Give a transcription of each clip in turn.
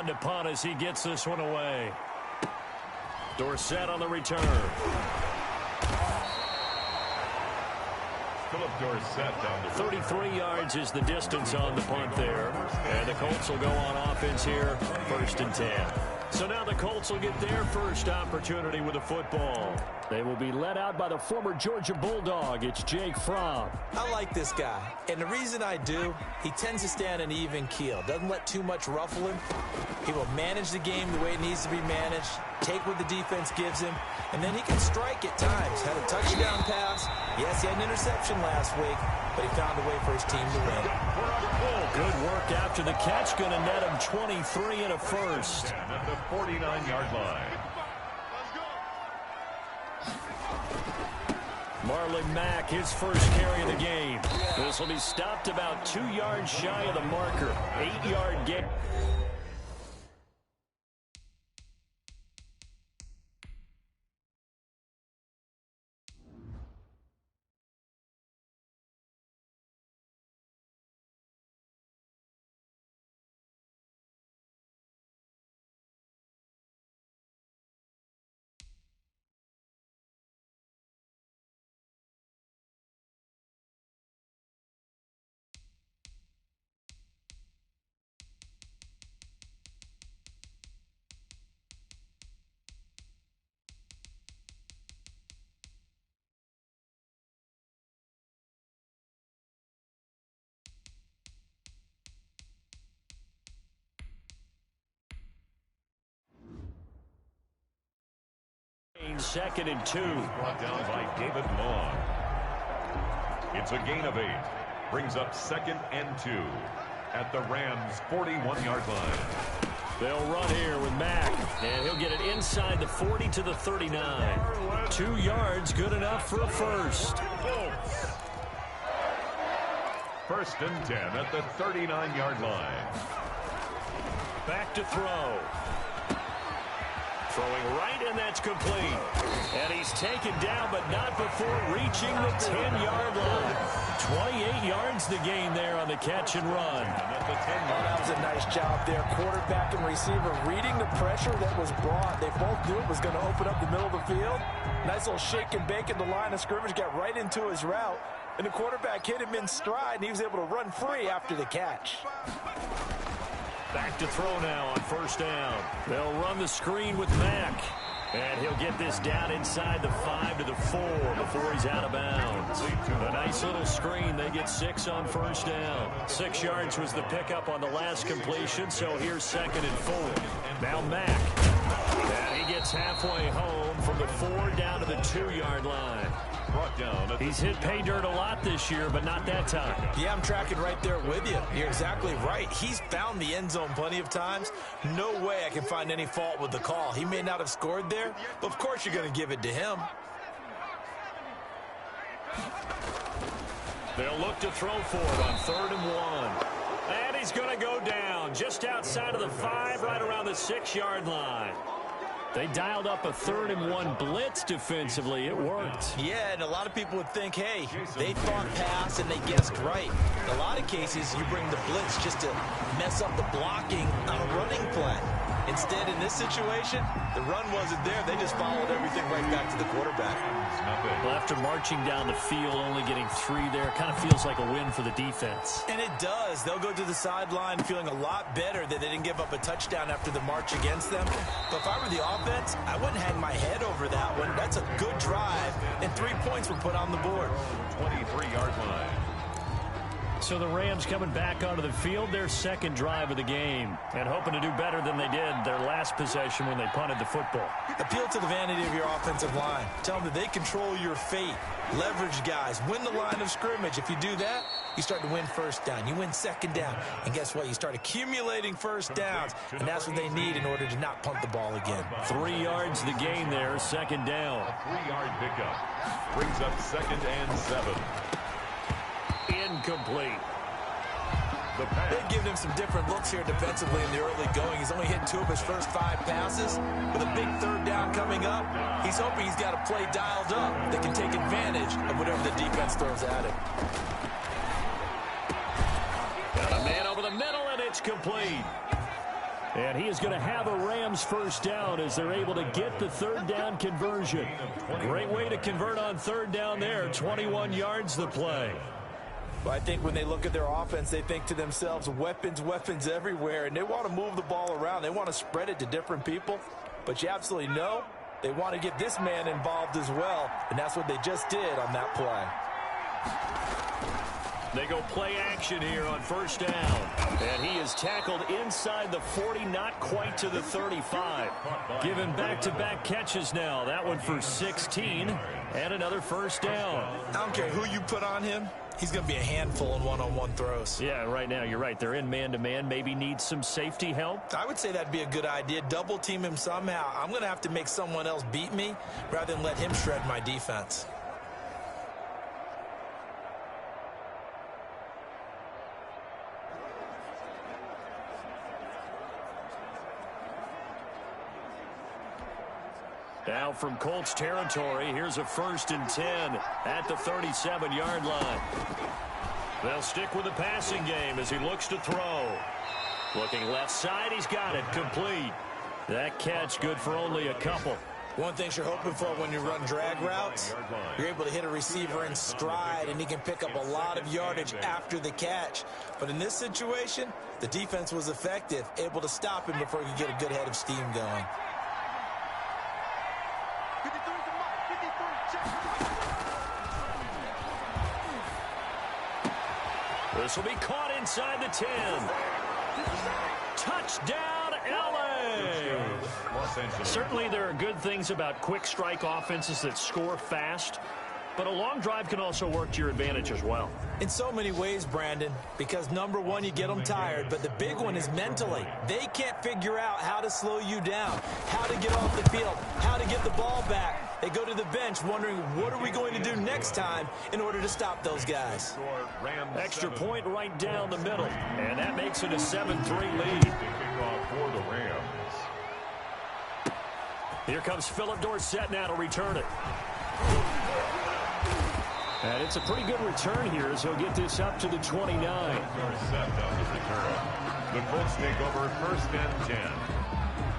one to punt as he gets this one away. Dorsett on the return. Dorsett down to 33 yards is the distance on the punt there. And the Colts will go on offense here, 1st and 10. So now the Colts will get their first opportunity with the football. They will be led out by the former Georgia Bulldog. It's Jake Fromm. I like this guy, and the reason I do, he tends to stand an even keel. Doesn't let too much ruffle him. He will manage the game the way it needs to be managed, take what the defense gives him, and then he can strike at times. Had a touchdown pass. Yes, he had an interception last week, but he found a way for his team to win. Good work after the catch. Going to net him 23 and a first. At the 49-yard line. Marlon Mack, his first carry of the game. This will be stopped about 2 yards shy of the marker. 8-yard gain. Second and 2. Brought down by David Long. It's a gain of 8. Brings up 2nd and 2 at the Rams' 41-yard line. They'll run here with Mack, and he'll get it inside the 40 to the 39. 2 yards, good enough for a first. 1st and 10 at the 39-yard line. Back to throw. Throwing right, and that's complete. And he's taken down, but not before reaching the 10-yard line. 28 yards the gain there on the catch and run. That was a nice job there. Quarterback and receiver reading the pressure that was brought. They both knew it was going to open up the middle of the field. Nice little shake and bake at the line of scrimmage, got right into his route. And the quarterback hit him in stride, and he was able to run free after the catch. Back to throw now on 1st down. They'll run the screen with Mack. And he'll get this down inside the 5 to the 4 before he's out of bounds. A nice little screen. They get 6 on 1st down. 6 yards was the pickup on the last completion, so here's 2nd and 4. Now Mack. And he gets halfway home from the 4 down to the 2-yard line. He's hit pay dirt a lot this year, but not that time. Yeah, I'm tracking right there with you. You're exactly right. He's found the end zone plenty of times. No way I can find any fault with the call. He may not have scored there, but of course you're going to give it to him. They'll look to throw for it on 3rd and 1. And he's going to go down just outside of the 5, right around the 6-yard line. They dialed up a 3rd and 1 blitz defensively. It worked. Yeah, and a lot of people would think, hey, they thought pass and they guessed right. In a lot of cases, you bring the blitz just to mess up the blocking on a running play. Instead, in this situation, the run wasn't there. They just followed everything right back to the quarterback. Well, after marching down the field, only getting 3 there, kind of feels like a win for the defense. And it does. They'll go to the sideline feeling a lot better that they didn't give up a touchdown after the march against them. But if I were the offense, I wouldn't hang my head over that one. That's a good drive, and 3 points were put on the board. 23-yard line. So the Rams coming back onto the field, their 2nd drive of the game, and hoping to do better than they did their last possession when they punted the football. Appeal to the vanity of your offensive line. Tell them that they control your fate. Leverage guys. Win the line of scrimmage. If you do that, you start to win 1st down. You win 2nd down. And guess what? You start accumulating 1st downs, and that's what they need in order to not punt the ball again. 3 yards the gain there, 2nd down. A 3-yard pickup. Brings up 2nd and 7. Incomplete. They've given him some different looks here defensively in the early going. He's only hit 2 of his first 5 passes. With a big 3rd down coming up, he's hoping he's got a play dialed up that can take advantage of whatever the defense throws at him. Got a man over the middle, and it's complete. And he is going to have a Rams first down as they're able to get the third down conversion. Great way to convert on third down there. 21 yards the play. Well, I think when they look at their offense, they think to themselves, weapons, weapons everywhere, and they want to move the ball around. They want to spread it to different people, but you absolutely know they want to get this man involved as well, and that's what they just did on that play. They go play action here on first down. And he is tackled inside the 40, not quite to the 35. Given back-to-back catches now. That one for 16 and another first down. I don't care who you put on him. He's going to be a handful in one-on-one throws. Yeah, right now you're right. They're in man-to-man. Maybe need some safety help. I would say that'd be a good idea. Double team him somehow. I'm going to have to make someone else beat me rather than let him shred my defense. Now from Colts territory, here's a 1st and 10 at the 37-yard line. They'll stick with the passing game as he looks to throw. Looking left side, he's got it, complete. That catch good for only a couple. One thing you're hoping for when you run drag routes, you're able to hit a receiver in stride, and he can pick up a lot of yardage after the catch. But in this situation, the defense was effective, able to stop him before he could get a good head of steam going. This will be caught inside the 10. Touchdown, LA! Certainly there are good things about quick strike offenses that score fast, but a long drive can also work to your advantage as well. In so many ways, Brandon, because number one, you get them tired, but the big one is mentally. They can't figure out how to slow you down, how to get off the field, how to get the ball back. They go to the bench wondering, what are we going to do next time in order to stop those guys? Extra point right down the middle, and that makes it a 7-3 lead. For the Rams. Here comes Philip Dorsett now to return it. And it's a pretty good return here as he'll get this up to the 29. Dorsett on the return. The Colts take over 1st and 10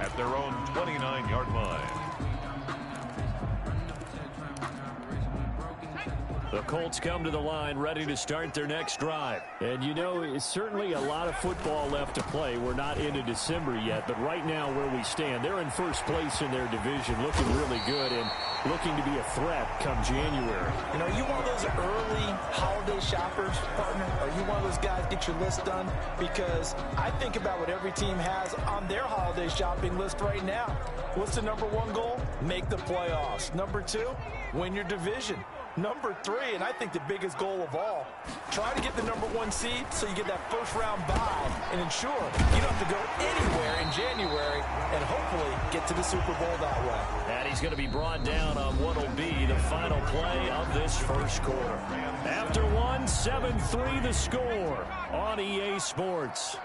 at their own 29-yard line. The Colts come to the line ready to start their next drive. And, you know, it's certainly a lot of football left to play. We're not into December yet, but right now where we stand, they're in first place in their division, looking really good and looking to be a threat come January. You know, are you one of those early holiday shoppers, partner? Are you one of those guys get your list done? Because I think about what every team has on their holiday shopping list right now. What's the number one goal? Make the playoffs. Number two, win your division. Number three, and I think the biggest goal of all, try to get the number one seed so you get that first round bye and ensure you don't have to go anywhere in January and hopefully get to the Super Bowl that way. And he's going to be brought down on what will be the final play of this first quarter. After one, 7-3 the score on EA Sports.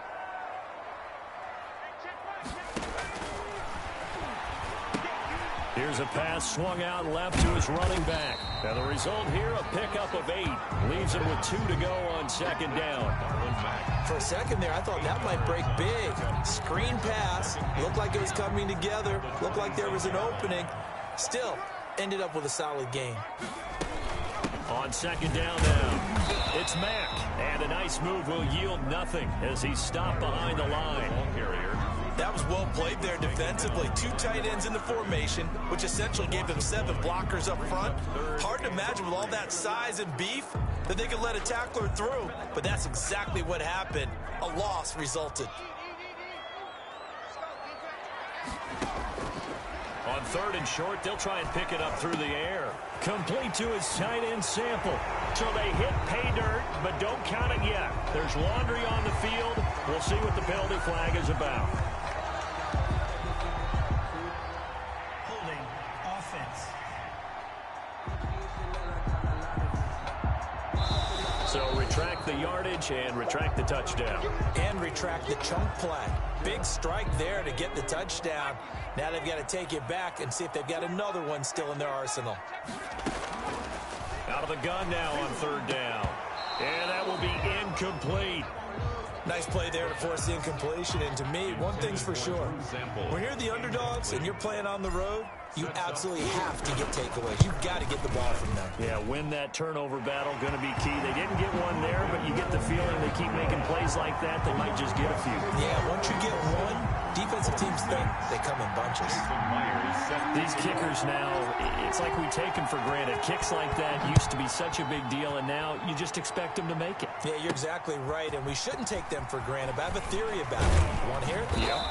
Here's a pass swung out left to his running back. And the result here, a pickup of 8. Leaves him with 2 to go on 2nd down. For a second there, I thought that might break big. Screen pass. Looked like it was coming together. Looked like there was an opening. Still, ended up with a solid game. On 2nd down now, it's Mack. And a nice move will yield nothing as he's stopped behind the line. That was well played there defensively. 2 tight ends in the formation, which essentially gave them 7 blockers up front. Hard to imagine with all that size and beef that they could let a tackler through, but that's exactly what happened. A loss resulted. On 3rd and short, they'll try and pick it up through the air. Complete to his tight end Sample. So they hit pay dirt, but don't count it yet. There's laundry on the field. We'll see what the penalty flag is about. Holding offense. So retract the yardage and retract the touchdown. And retract the chunk play. Big strike there to get the touchdown. Now they've got to take it back and see if they've got another one still in their arsenal. Out of the gun now on 3rd down. And that will be incomplete. Nice play there to force the incompletion. And to me, one thing's for sure. When you're the underdogs and you're playing on the road, you absolutely have to get takeaways. You've got to get the ball from them. Yeah, win that turnover battle, going to be key. They didn't get one there, but you get the feeling they keep making plays like that, they might just get a few. Yeah, once you get one, defensive teams think they come in bunches. These kickers now, it's like we take them for granted. Kicks like that used to be such a big deal, and now you just expect them to make it. Yeah, you're exactly right, and we shouldn't take them for granted. But I have a theory about it. You want to hear it? Yeah.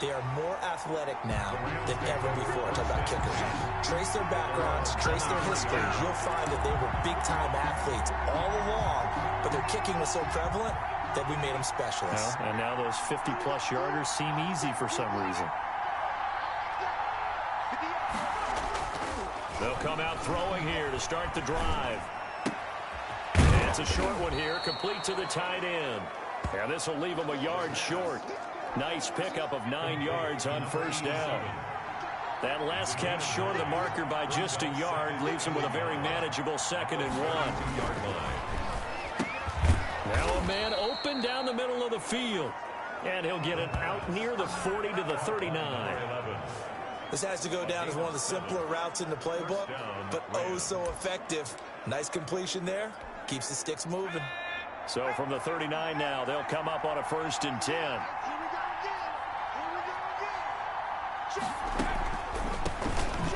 They are more athletic now than ever before. Talk about kickers. Trace their backgrounds, trace their histories. You'll find that they were big-time athletes all along, but their kicking was so prevalent that we made them specialists. And now those 50-plus yarders seem easy for some reason. They'll come out throwing here to start the drive. And it's a short one here, complete to the tight end. And this will leave them a yard short. Nice pickup of 9 yards on first down. That last catch short of the marker by just a yard leaves him with a very manageable 2nd and 1. Now a man open down the middle of the field. And he'll get it out near the 40 to the 39. This has to go down as one of the simpler routes in the playbook, but oh so effective. Nice completion there. Keeps the sticks moving. So from the 39 now, they'll come up on a 1st and 10.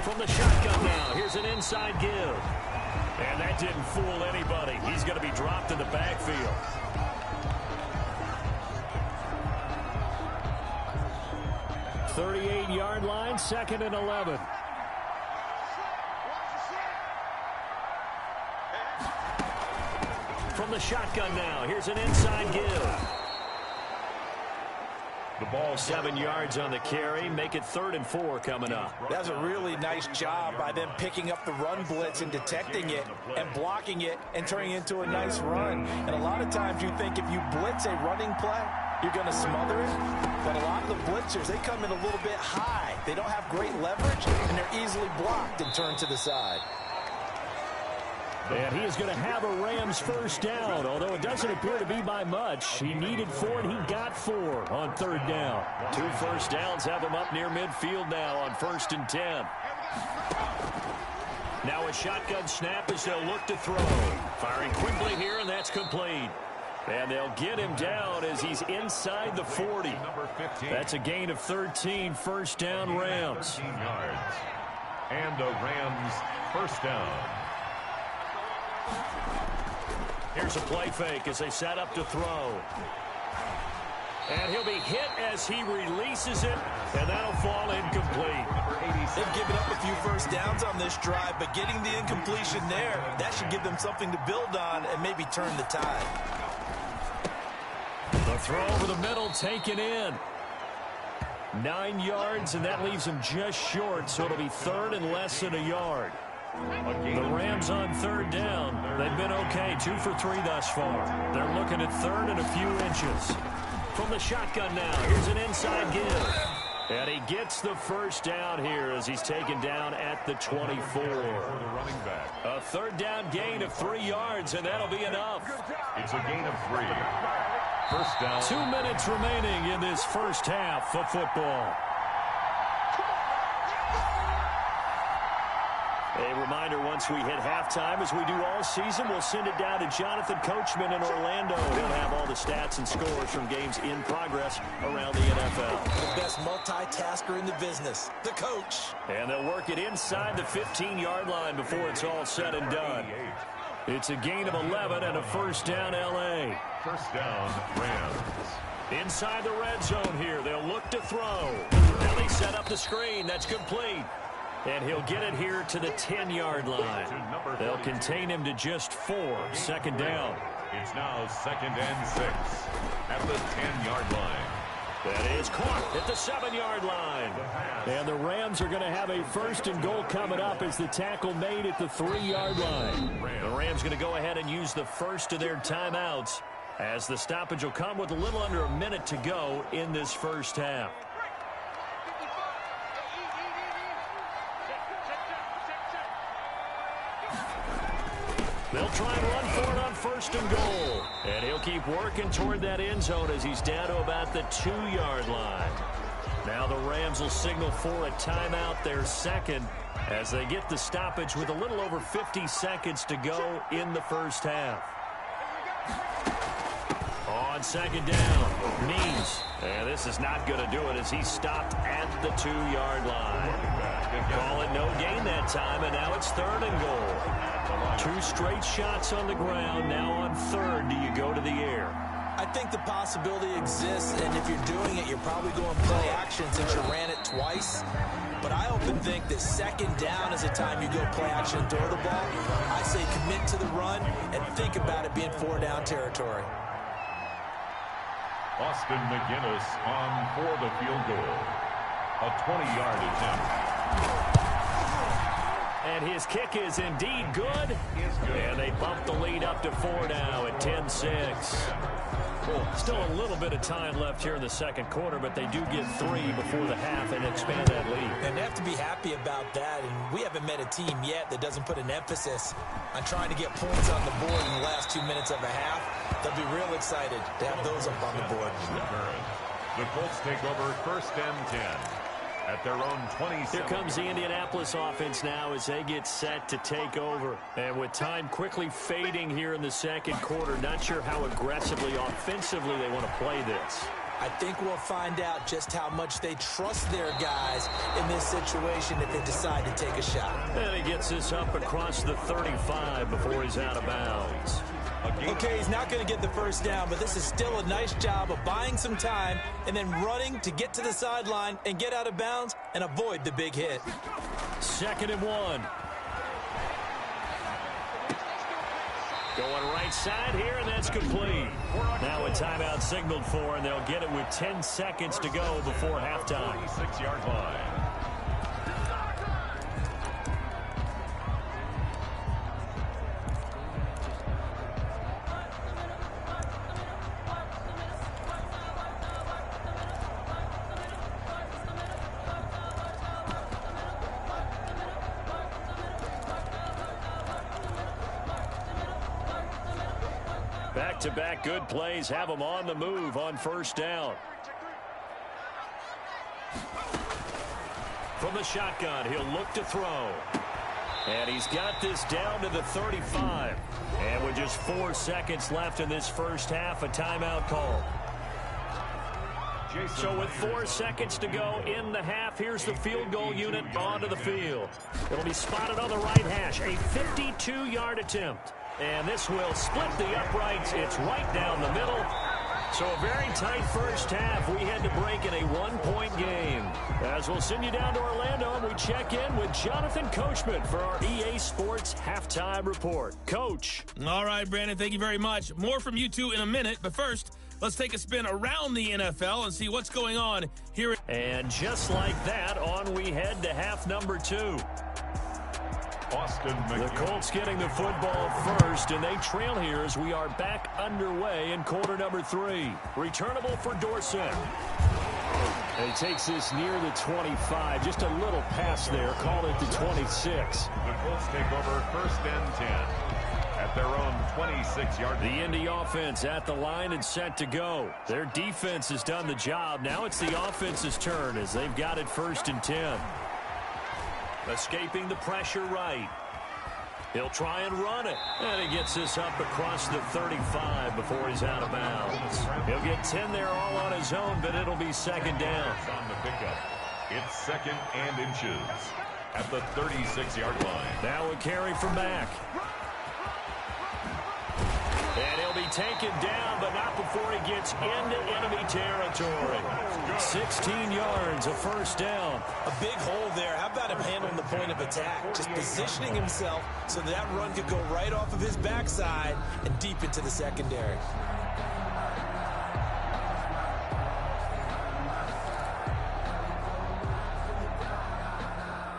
From the shotgun now, here's an inside give. And that didn't fool anybody. He's going to be dropped in the backfield. "38-yard line, 2nd and 11. From the shotgun now, here's an inside give. The ball 7 yards on the carry. Make it 3rd and 4 coming up. That's a really nice job by them picking up the run blitz and detecting it and blocking it and turning it into a nice run. And a lot of times you think if you blitz a running play, you're going to smother it. But a lot of the blitzers, they come in a little bit high. They don't have great leverage, and they're easily blocked and turned to the side. And he is going to have a Rams 1st down, although it doesn't appear to be by much. He needed 4, and he got 4 on 3rd down. 2 first downs have him up near midfield now on 1st and 10. Now a shotgun snap as they'll look to throw. Firing quickly here, and that's complete. And they'll get him down as he's inside the 40. That's a gain of 13, 1st down Rams. 13 yards. And a Rams 1st down. Here's a play fake as they set up to throw. And he'll be hit as he releases it, and that'll fall incomplete. They've given up a few first downs on this drive, but getting the incompletion there, that should give them something to build on and maybe turn the tide. The throw over the middle taken in. 9 yards, and that leaves him just short, so it'll be 3rd and less than a yard. The Rams on 3rd down. They've been okay, 2 for 3 thus far. They're looking at 3rd and a few inches. From the shotgun now, here's an inside give. And he gets the 1st down here as he's taken down at the 24. A 3rd down gain of 3 yards, and that'll be enough. It's a gain of 3. 1st down. 2 minutes remaining in this 1st half of football. A reminder, once we hit halftime, as we do all season, we'll send it down to Jonathan Coachman in Orlando. He'll have all the stats and scores from games in progress around the NFL. The best multitasker in the business, the coach. And they'll work it inside the 15-yard line before it's all said and done. It's a gain of 11 and a 1st down L.A. 1st down, Rams. Inside the red zone here, they'll look to throw. Now they set up the screen. That's complete. And he'll get it here to the 10-yard line. They'll contain him to just 4. 2nd down. It's now 2nd and 6 at the 10-yard line. That is caught at the 7-yard line. And the Rams are going to have a 1st and goal coming up as the tackle made at the 3-yard line. The Rams going to go ahead and use the first of their timeouts as the stoppage will come with a little under a minute to go in this 1st half. They'll try and run for it on first and goal. And he'll keep working toward that end zone as he's down to about the 2-yard line. Now the Rams will signal for a timeout, their second, as they get the stoppage with a little over 50 seconds to go in the first half. On second down, Means. And this is not going to do it as he's stopped at the 2-yard line. Call it no gain that time, and now it's third and goal. 2 straight shots on the ground. Now on third, do you go to the air? I think the possibility exists, and if you're doing it, you're probably going play action since you ran it twice. But I often think that second down is a time you go play action and throw the ball. I say commit to the run and think about it being 4-down territory. Austin McGinnis on for the field goal. A 20-yard attempt. And his kick is indeed good. And they bump the lead up to 4 now at 10-6. Still a little bit of time left here in the second quarter, but they do get 3 before the half and expand that lead. And they have to be happy about that. And we haven't met a team yet that doesn't put an emphasis on trying to get points on the board in the last 2 minutes of a half. They'll be real excited to have those up on the board. The Colts take over first and 10 at their own 27. Here comes the Indianapolis offense now as they get set to take over. And with time quickly fading here in the second quarter, not sure how aggressively, offensively they want to play this. I think we'll find out just how much they trust their guys in this situation if they decide to take a shot. And he gets this up across the 35 before he's out of bounds. Okay, he's not going to get the first down, but this is still a nice job of buying some time and then running to get to the sideline and get out of bounds and avoid the big hit. 2nd and 1. Going right side here, and that's complete. Now a timeout signaled for, and they'll get it with 10 seconds to go before halftime. 6-yard line. Back-to-back good plays have them on the move on first down. From the shotgun, he'll look to throw. And he's got this down to the 35. And with just 4 seconds left in this first half, a timeout call. So with 4 seconds to go in the half, here's the field goal unit onto the field. It'll be spotted on the right hash, a 52-yard attempt. And this will split the uprights. It's right down the middle. So a very tight first half. We head to break in a 1-point game. As we'll send you down to Orlando, and we check in with Jonathan Coachman for our EA Sports Halftime Report. Coach. All right, Brandon, thank you very much. More from you two in a minute, but first, let's take a spin around the NFL and see what's going on here. And just like that, on we head to half number 2. The Colts getting the football first, and they trail here as we are back underway in quarter number 3. Returnable for Dorsett. And he takes this near the 25. Just a little pass there. Call it the 26. The Colts take over first and 10 at their own 26-yard line. The Indy offense at the line and set to go. Their defense has done the job. Now it's the offense's turn as they've got it first and 10. Escaping the pressure right. He'll try and run it. And he gets this up across the 35 before he's out of bounds. He'll get 10 there all on his own, but it'll be second down. On the pickup. It's 2nd and inches at the 36-yard line. Now a carry for Mack. And he'll be taken down, but not before he gets into enemy territory. 16 yards, a first down. A big hole there. How about him handling the point of attack? Just positioning himself so that run could go right off of his backside and deep into the secondary.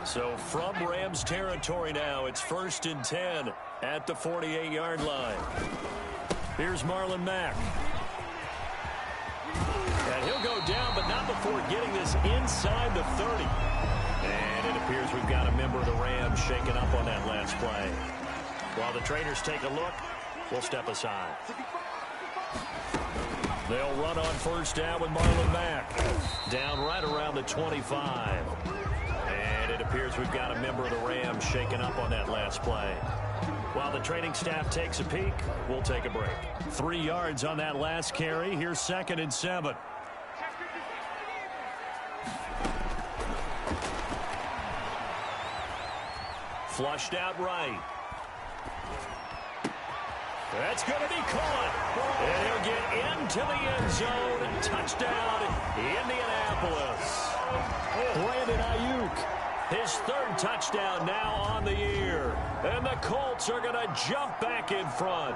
So from Rams territory now, it's first and 10 at the 48-yard line. Here's Marlon Mack. And he'll go down, but not before getting this inside the 30. And it appears we've got a member of the Rams shaken up on that last play. While the trainers take a look, will step aside. They'll run on first down with Marlon Mack. Down right around the 25. And it appears we've got a member of the Rams shaken up on that last play. While the training staff takes a peek, we'll take a break. 3 yards on that last carry. Here's 2nd and 7. Flushed out right. That's going to be caught. And he'll get into the end zone. And touchdown, Indianapolis. Brandon Ayuk, his 3rd touchdown now on the year. And the Colts are going to jump back in front.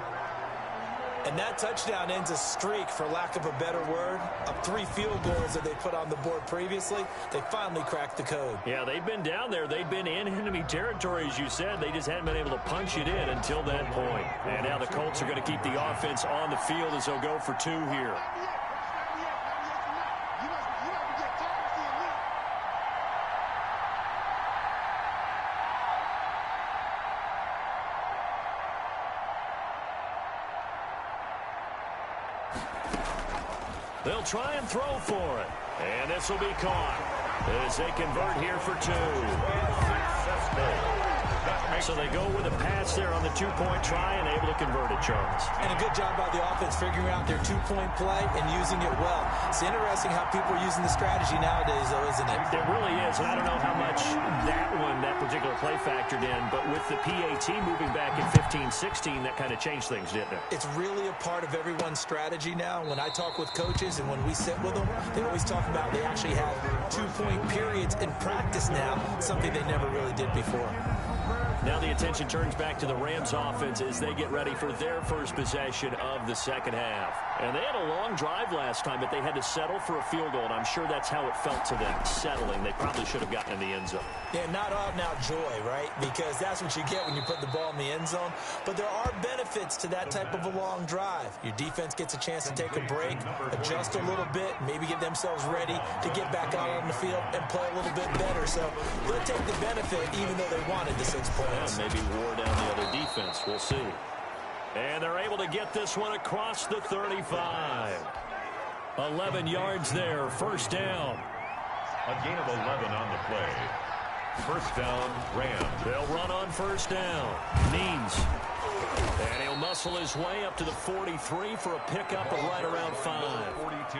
And that touchdown ends a streak, for lack of a better word, of 3 field goals that they put on the board previously. They finally cracked the code. Yeah, they've been down there. They've been in enemy territory, as you said. They just hadn't been able to punch it in until that point. And now the Colts are going to keep the offense on the field as they'll go for 2 here. They'll try and throw for it. And this will be caught as they convert here for 2. So they go with a pass there on the 2-point try and able to convert it, Charles. And a good job by the offense figuring out their 2-point play and using it well. It's interesting how people are using the strategy nowadays, though, isn't it? It really is, and I don't know how much that particular play factored in, but with the PAT moving back in 15-16, that kind of changed things, didn't it? It's really a part of everyone's strategy now. When I talk with coaches and when we sit with them, they always talk about they actually have 2-point periods in practice now, something they never really did before. Now the attention turns back to the Rams offense as they get ready for their first possession of the second half. And they had a long drive last time, but they had to settle for a field goal, and I'm sure that's how it felt to them, settling. They probably should have gotten in the end zone. Yeah, not out and out joy, right? Because that's what you get when you put the ball in the end zone. But there are benefits to that type of a long drive. Your defense gets a chance to take a break, adjust a little bit, maybe get themselves ready to get back out on the field and play a little bit better. So they'll take the benefit even though they wanted the 6 points. Yeah, maybe wore down the other defense. We'll see. And they're able to get this one across the 35. 11 yards there, first down. A gain of 11 on the play. First down, Rams. They'll run on first down. Means. And he'll muscle his way up to the 43 for a pickup of right around 5. 42.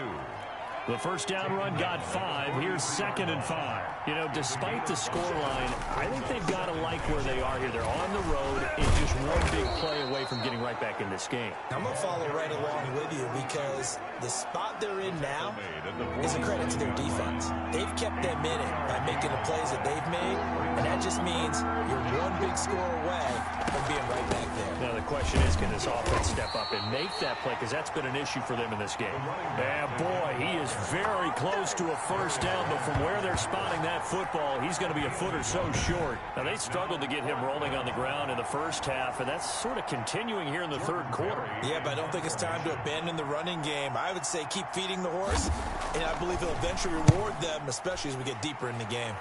The first down run got 5. Here's 2nd and 5. You know, despite the scoreline, I think they've got to like where they are here. They're on the road and just one big play away from getting right back in this game. I'm going to follow right along with you because the spot they're in now is a credit to their defense. They've kept them in it by making the plays that they've made, and that just means you're one big score away from being right back there. Now, the question is, can this offense step up and make that play? Because that's been an issue for them in this game. Yeah, boy, he is very close to a first down, but from where they're spotting that football, he's going to be a foot or so short. Now, they struggled to get him rolling on the ground in the first half, and that's sort of continuing here in the third quarter. Yeah, but I don't think it's time to abandon the running game. I would say keep feeding the horse, and I believe he'll eventually reward them, especially as we get deeper in the game.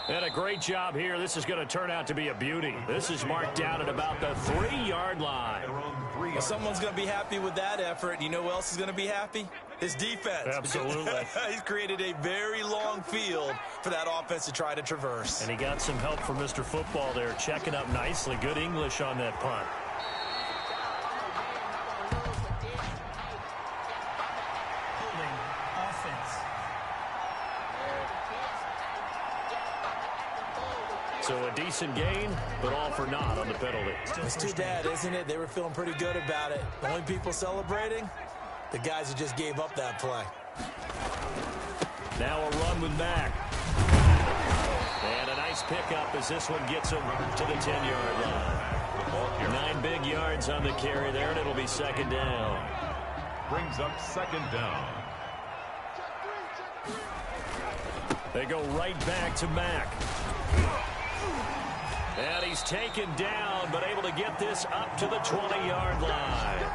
And a great job here. This is going to turn out to be a beauty. This is marked down at about the 3-yard line. Well, someone's going to be happy with that effort. You know who else is going to be happy? His defense. Absolutely. He's created a very long field for that offense to try to traverse. And he got some help from Mr. Football there, checking up nicely. Good English on that punt. Holding offense. So a decent gain, but all for naught on the penalty. It's too bad, isn't it? They were feeling pretty good about it. The only people celebrating, the guys who just gave up that play. Now a run with Mack. And a nice pickup as this one gets him to the 10-yard line. 9 big yards on the carry there, and it'll be 2nd down. Brings up 2nd down. They go right back to Mack. And he's taken down, but able to get this up to the 20-yard line.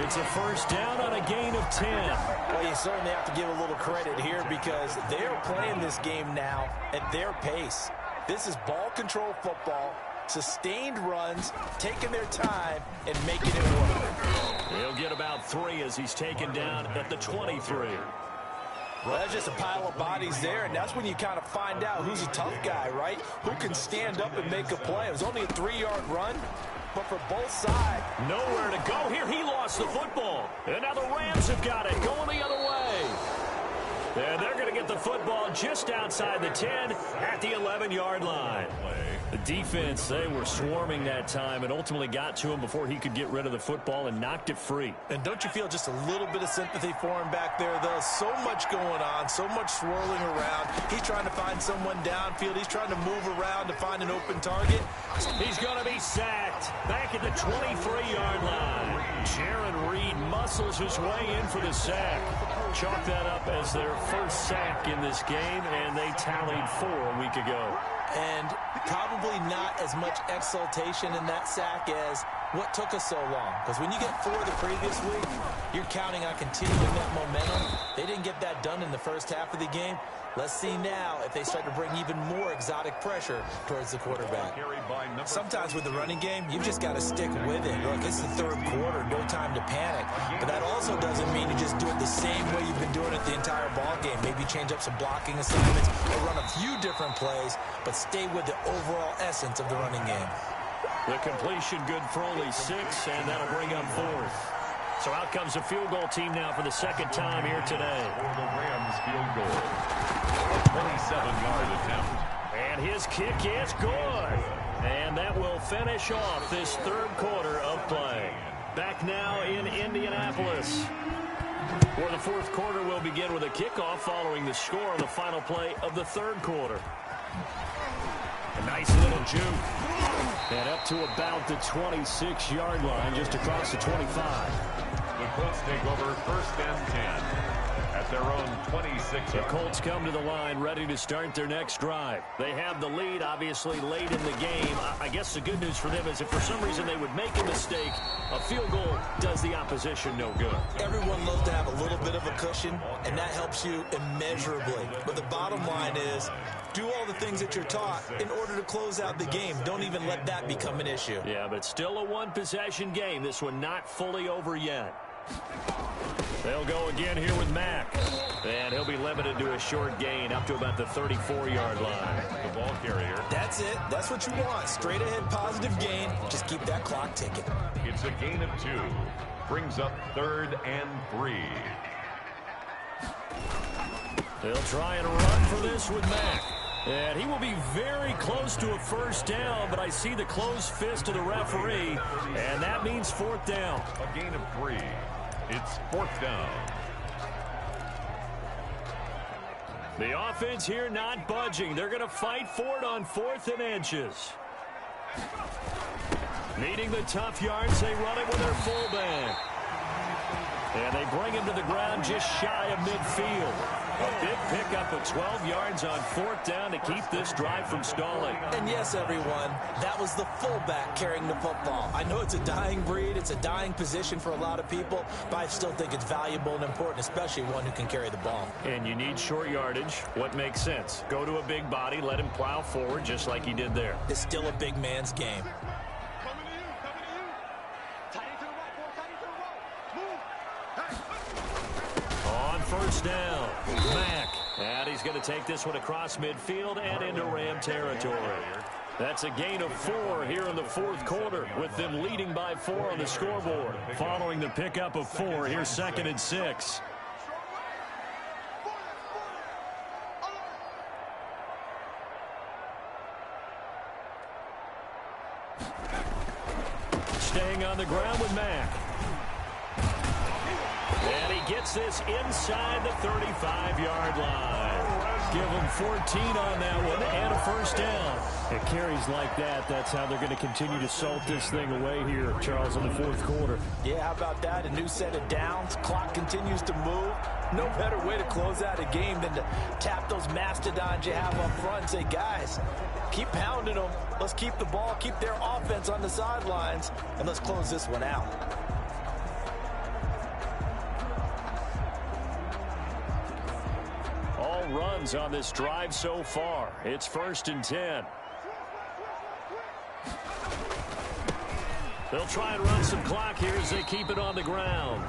It's a first down on a gain of 10. Well, you certainly have to give a little credit here because they're playing this game now at their pace. This is ball control football, sustained runs, taking their time, and making it work. He'll get about 3 as he's taken down at the 23. Well, that's just a pile of bodies there, and that's when you kind of find out who's a tough guy, right? Who can stand up and make a play. It was only a 3-yard run, but for both sides. Nowhere to go here. He lost the football. And now the Rams have got it going the other way. And they're going to get the football just outside the 10 at the 11-yard line. The defense, they were swarming that time and ultimately got to him before he could get rid of the football and knocked it free. And don't you feel just a little bit of sympathy for him back there, though? So much going on, so much swirling around. He's trying to find someone downfield. He's trying to move around to find an open target. He's going to be sacked back at the 23-yard line. Jaron Reed muscles his way in for the sack. Chalk that up as their first sack in this game, and they tallied 4 a week ago. And probably not as much exultation in that sack as what took us so long. Because when you get 4 the previous week, you're counting on continuing that momentum. They didn't get that done in the first half of the game. Let's see now if they start to bring even more exotic pressure towards the quarterback. Sometimes with the running game, you've just got to stick with it. Look, it's the third quarter, no time to panic. But that also doesn't mean you just do it the same way you've been doing it the entire ball game. Maybe change up some blocking assignments or run a few different plays, but stay with the overall essence of the running game. The completion good for only 6, and that'll bring up 4th. So out comes the field goal team now for the second time here today. For the Rams field goal. 27-yard attempt. And his kick is good. And that will finish off this third quarter of play. Back now in Indianapolis, where the fourth quarter will begin with a kickoff following the score on the final play of the third quarter. A nice little juke. And up to about the 26-yard line, just across the 25. The Colts take over 1st and 10 at their own 26. The Colts come to the line ready to start their next drive. They have the lead, obviously, late in the game. I guess the good news for them is if for some reason they would make a mistake, a field goal does the opposition no good. Everyone loves to have a little bit of a cushion, and that helps you immeasurably. But the bottom line is, do all the things that you're taught in order to close out the game. Don't even let that become an issue. Yeah, but still a one-possession game. This one not fully over yet. They'll go again here with Mack. And he'll be limited to a short gain up to about the 34-yard line. The ball carrier. That's it. That's what you want. Straight ahead positive gain. Just keep that clock ticking. It's a gain of 2. Brings up 3rd and 3. They'll try and run for this with Mack. And he will be very close to a first down, but I see the closed fist of the referee, and that means 4th down. A gain of 3. It's 4th down. The offense here not budging. They're going to fight for it on 4th and inches. Needing the tough yards, they run it with their fullback. And they bring him to the ground just shy of midfield. A big pickup of 12 yards on 4th down to keep this drive from stalling. And yes, everyone, that was the fullback carrying the football. I know it's a dying breed, it's a dying position for a lot of people, but I still think it's valuable and important, especially one who can carry the ball. And you need short yardage. What makes sense? Go to a big body, let him plow forward just like he did there. It's still a big man's game. On 1st down, Mack. And he's going to take this one across midfield and into Ram territory. That's a gain of 4 here in the fourth quarter, with them leading by 4 on the scoreboard. Following the pickup of 4, here's 2nd and 6. Staying on the ground with Mack. And he gets this inside the 35-yard line. Give him 14 on that one and a first down. It carries like that. That's how they're going to continue to salt this thing away here, Charles, in the fourth quarter. Yeah, how about that? A new set of downs. Clock continues to move. No better way to close out a game than to tap those mastodons you have up front and say, guys, keep pounding them. Let's keep the ball, keep their offense on the sidelines, and let's close this one out. All runs on this drive so far. It's 1st and 10. They'll try and run some clock here as they keep it on the ground.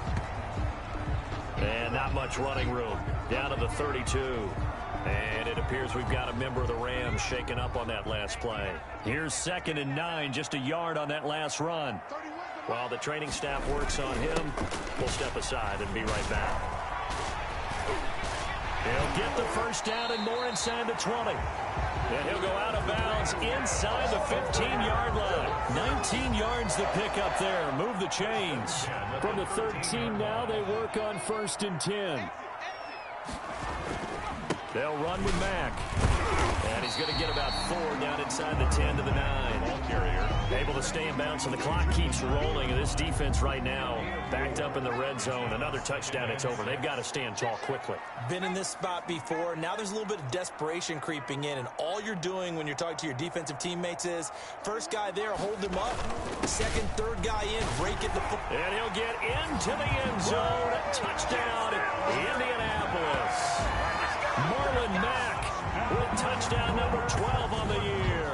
And not much running room. Down to the 32. And it appears we've got a member of the Rams shaken up on that last play. Here's 2nd and 9, just a yard on that last run. While the training staff works on him, we'll step aside and be right back. He'll get the first down and more inside the 20. And he'll go out of bounds inside the 15-yard line. 19 yards to pick up there. Move the chains. From the 13 now, they work on 1st and 10. They'll run with Mack. And he's going to get about 4 down inside the 10 to the 9. Ball carrier. Able to stay in bounds, and the clock keeps rolling. And this defense right now backed up in the red zone. Another touchdown, it's over. They've got to stand tall quickly. Been in this spot before. Now there's a little bit of desperation creeping in, and all you're doing when you're talking to your defensive teammates is first guy there, hold him up. Second, third guy in, break it. And he'll get into the end zone. Touchdown, Indianapolis. Marlon Mack with touchdown number 12 on the year.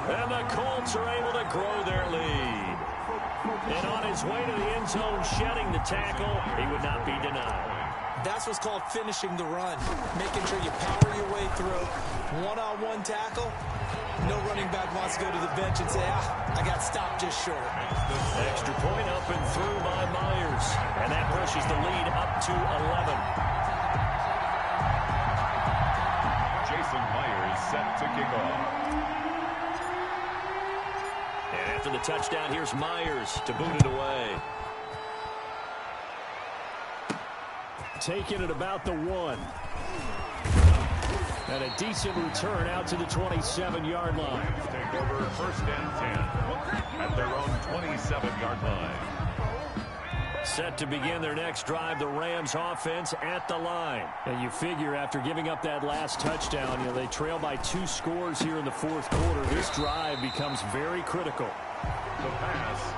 And the Colts are able to grow their lead. And on his way to the end zone, shedding the tackle, he would not be denied. That's what's called finishing the run. Making sure you power your way through. One-on-one tackle. No running back wants to go to the bench and say, I got stopped just short. Extra point up and through by Myers. And that pushes the lead up to 11. Jason Myers set to kick off. And after the touchdown, here's Myers to boot it away. Taking it about the 1. And a decent return out to the 27-yard line. Take over 1st and 10 at their own 27-yard line. Set to begin their next drive, the Rams offense at the line. And you figure after giving up that last touchdown, they trail by 2 scores here in the 4th quarter. This drive becomes very critical. The pass.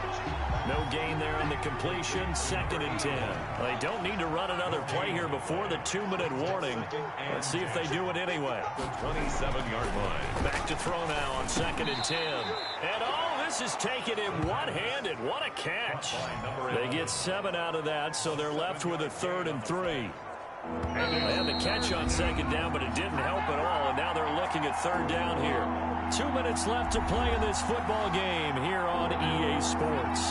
No gain there on the completion. 2nd and 10. They don't need to run another play here before the 2-minute warning. Let's see if they do it anyway. The 27-yard line. Back to throw now on 2nd and 10. And this is taken in one-handed. What a catch. They get 7 out of that, so they're left with a 3rd and 3. They had the catch on 2nd down, but it didn't help at all, and now they're looking at 3rd down here. 2 minutes left to play in this football game here on EA Sports.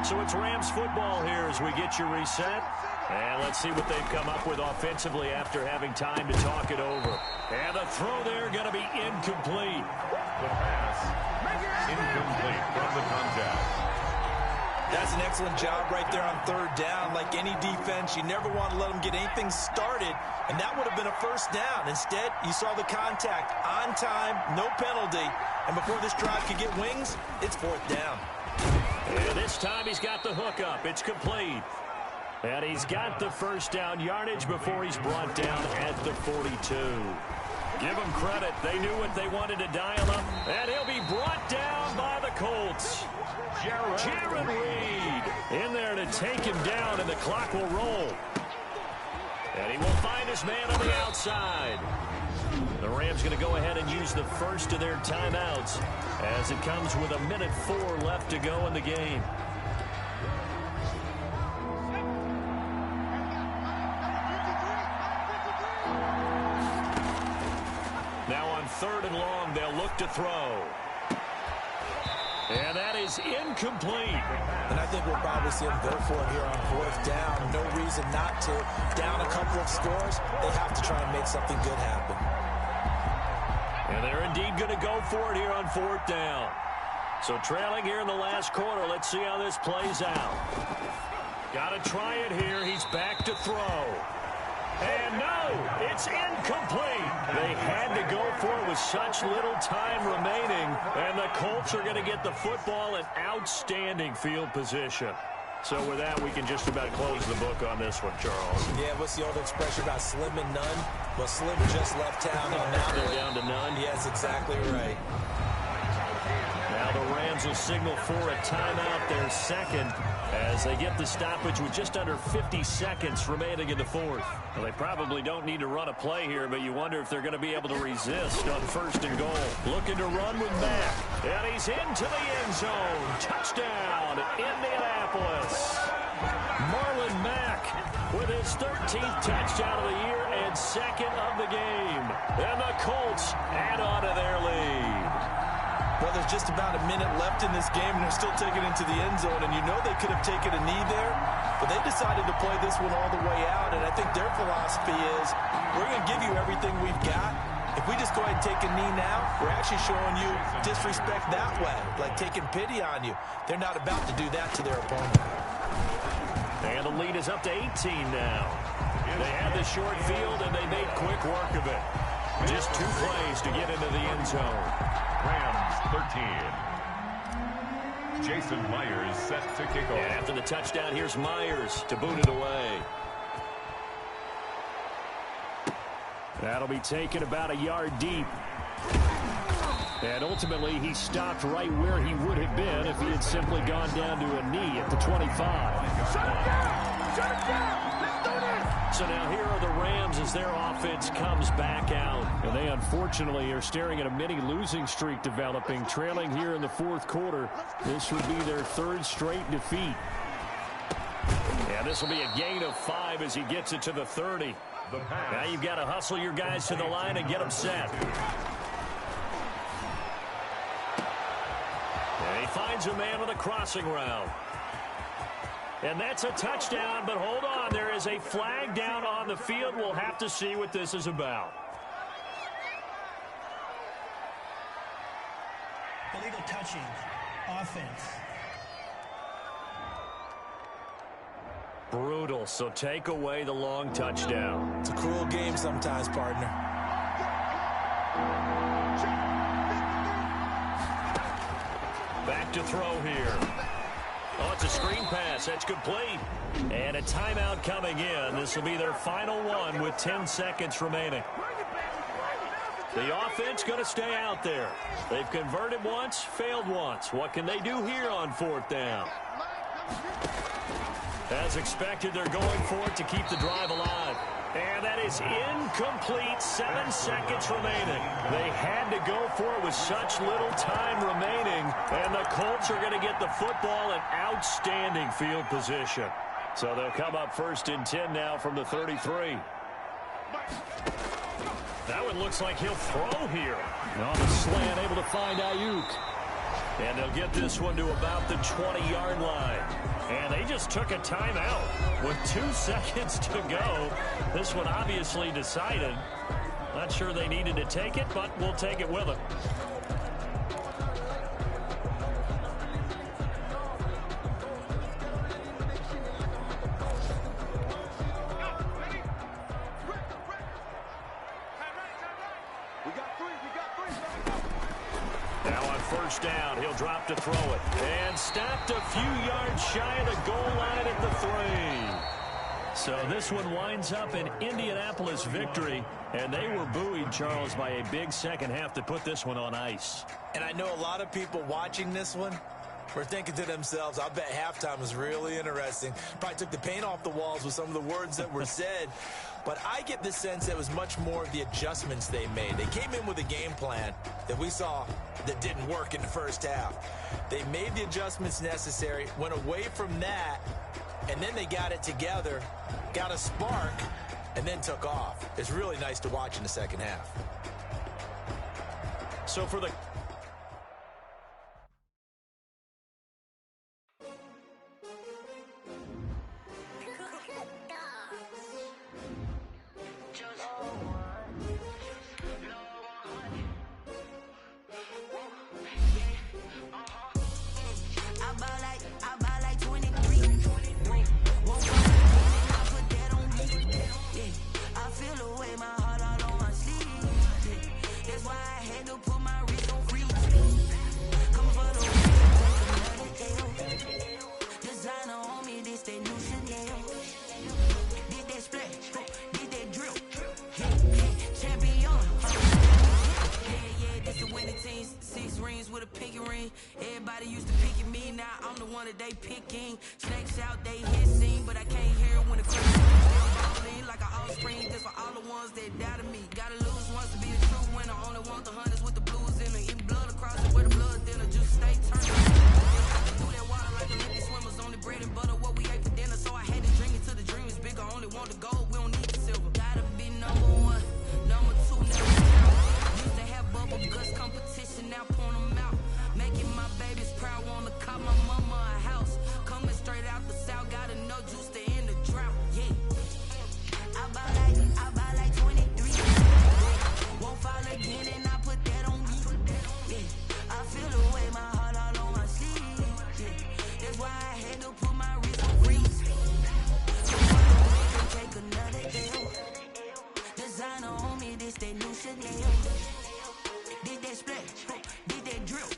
So it's Rams football here as we get you reset. And let's see what they've come up with offensively after having time to talk it over. And the throw there going to be incomplete. The pass. Incomplete from the contact. That's an excellent job right there on 3rd down. Like any defense, you never want to let them get anything started, and that would have been a 1st down. Instead, you saw the contact on time, no penalty, and before this drive could get wings, it's 4th down. And this time he's got the hook up. It's complete. And he's got the 1st down yardage before he's brought down at the 42. Give them credit. They knew what they wanted to dial up. And he'll be brought down by the Colts. Jared Reed in there to take him down, and the clock will roll. And he will find his man on the outside. The Rams going to go ahead and use the first of their timeouts as it comes with 1:04 left to go in the game. Now on 3rd and long, they'll look to throw. And that is incomplete. And I think we'll probably see them go for it here on 4th down. No reason not to. Down a couple of scores, they have to try and make something good happen. And they're indeed going to go for it here on 4th down. So trailing here in the last quarter, let's see how this plays out. Got to try it here. He's back to throw. And no, it's incomplete. They had to go for it with such little time remaining. And the Colts are going to get the football in outstanding field position. So with that, we can just about close the book on this one, Charles. Yeah, what's the old expression about slim and none? Well, Slim just left town. Now they're down to none. Yes, exactly right. Now the Rams Rams will signal for a timeout, their second, as they get the stoppage with just under 50 seconds remaining in the fourth. Well, they probably don't need to run a play here, but you wonder if they're going to be able to resist on first and goal. Looking to run with Mack, and he's into the end zone. Touchdown, Indianapolis. Marlon Mack with his 13th touchdown of the year and second of the game. And the Colts add on to their lead. Well, there's just about a minute left in this game, and they're still taking it to the end zone. And you know they could have taken a knee there, but they decided to play this one all the way out. And I think their philosophy is, we're going to give you everything we've got. If we just go ahead and take a knee now, we're actually showing you disrespect that way, like taking pity on you. They're not about to do that to their opponent. And the lead is up to 18 now. They had the short field, and they made quick work of it. Just 2 plays to get into the end zone. Rams 13. Jason Myers set to kick off. And after the touchdown, here's Myers to boot it away. That'll be taken about a yard deep. And ultimately, he stopped right where he would have been if he had simply gone down to a knee at the 25. Shut it down! Shut it down! Let's do this! So now here are the Rams as their offense comes back out. And they unfortunately are staring at a mini losing streak developing, trailing here in the fourth quarter. This would be their 3rd straight defeat. And this will be a gain of 5 as he gets it to the 30. Now you've got to hustle your guys to the line and get them set. And he finds a man with a crossing route. And that's a touchdown, but hold on. There is a flag down on the field. We'll have to see what this is about. Illegal touching. Offense. Brutal, so take away the long touchdown. It's a cruel game sometimes, partner. Back to throw here. Oh, it's a screen pass. That's complete. And a timeout coming in. This will be their final one with 10 seconds remaining. The offense going to stay out there. They've converted once, failed once. What can they do here on 4th down? As expected, they're going for it to keep the drive alive. And that is incomplete. 7 seconds remaining. They had to go for it with such little time remaining. And the Colts are going to get the football in outstanding field position. So they'll come up 1st and 10 now from the 33. That one looks like he'll throw here. On the slant, able to find Ayuk. And they'll get this one to about the 20-yard line. And they just took a timeout with 2 seconds to go. This one obviously decided. Not sure they needed to take it, but we'll take it with them. Now on 1st down, he'll drop to throw it. And stopped a few yards shy of the goal line at the 3. So this one winds up an Indianapolis victory. And they were buoyed, Charles, by a big second half to put this one on ice. And I know a lot of people watching this one were thinking to themselves, I bet halftime was really interesting. Probably took the paint off the walls with some of the words that were said. But I get the sense that it was much more of the adjustments they made. They came in with a game plan that we saw that didn't work in the first half. They made the adjustments necessary, went away from that, and then they got it together, got a spark, and then took off. It's really nice to watch in the second half. So for the jeans with a pinky ring. Everybody used to pick at me, now I'm the one that they picking. Snakes out, they hissing, but I can't hear when the crowd still balling like an offspring. Just for all the ones that doubted me. Gotta lose once to be the true winner. Only want the hunters with the blues in it. Eating blood across it with the blood thinner. Just stay turned up. Through that water like Olympic swimmers. Only bread and butter, what we ate for dinner. So I had to drink it till the dream is bigger. Only want the gold, we don't need the silver. Gotta be number one, number two, never count. Used to have bubble guts competition, now point them out. Making my babies proud, wanna call my mama a house. Coming straight out the south, gotta know juice to end the drought. Yeah, I buy like 23. Won't fall again, and I put that on me. Yeah, I feel the way, my heart all on my sleeve. Yeah, that's why I had to put my wrist on freeze. So I don't take another L. Designer on me, this that new Chanel. Did that splash, did that drip.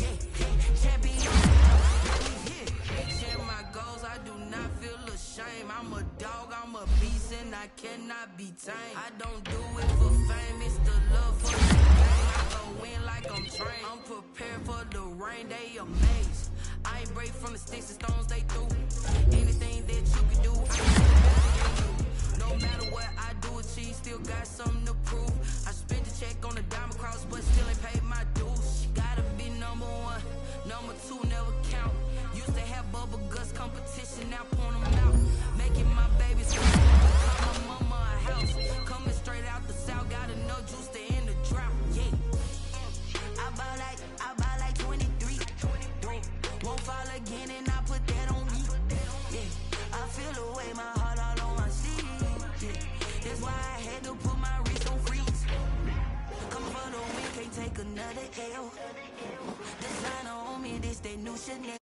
Yeah, champion. Let me hit. Reaching my goals, I do not feel ashamed. I'm a dog, I'm a beast, and I cannot be tamed. I don't do it for fame, it's the love for the game. I go in like I'm trained. I'm prepared for the rain, they amazed. I ain't break from the sticks and stones they threw. Anything that you can do, I can do better than you. No matter what I do, achieve, still got something to prove. I spent the check on the diamond cross, but still ain't paid my dues. Gotta be number one, number two, never count. Used to have bubble guts competition, now point them out. Making my babies proud, call my mama a house. Coming straight out the south, gotta know juice to end the drought. Yeah, I buy like 23. Won't fall again, and I put that on me. Yeah, I feel the way, my heart all on my sleeve. Yeah, that's why I had to put my wrist on freeze. Coming for the win, can't take another L. Designer on me, this that new Chanel.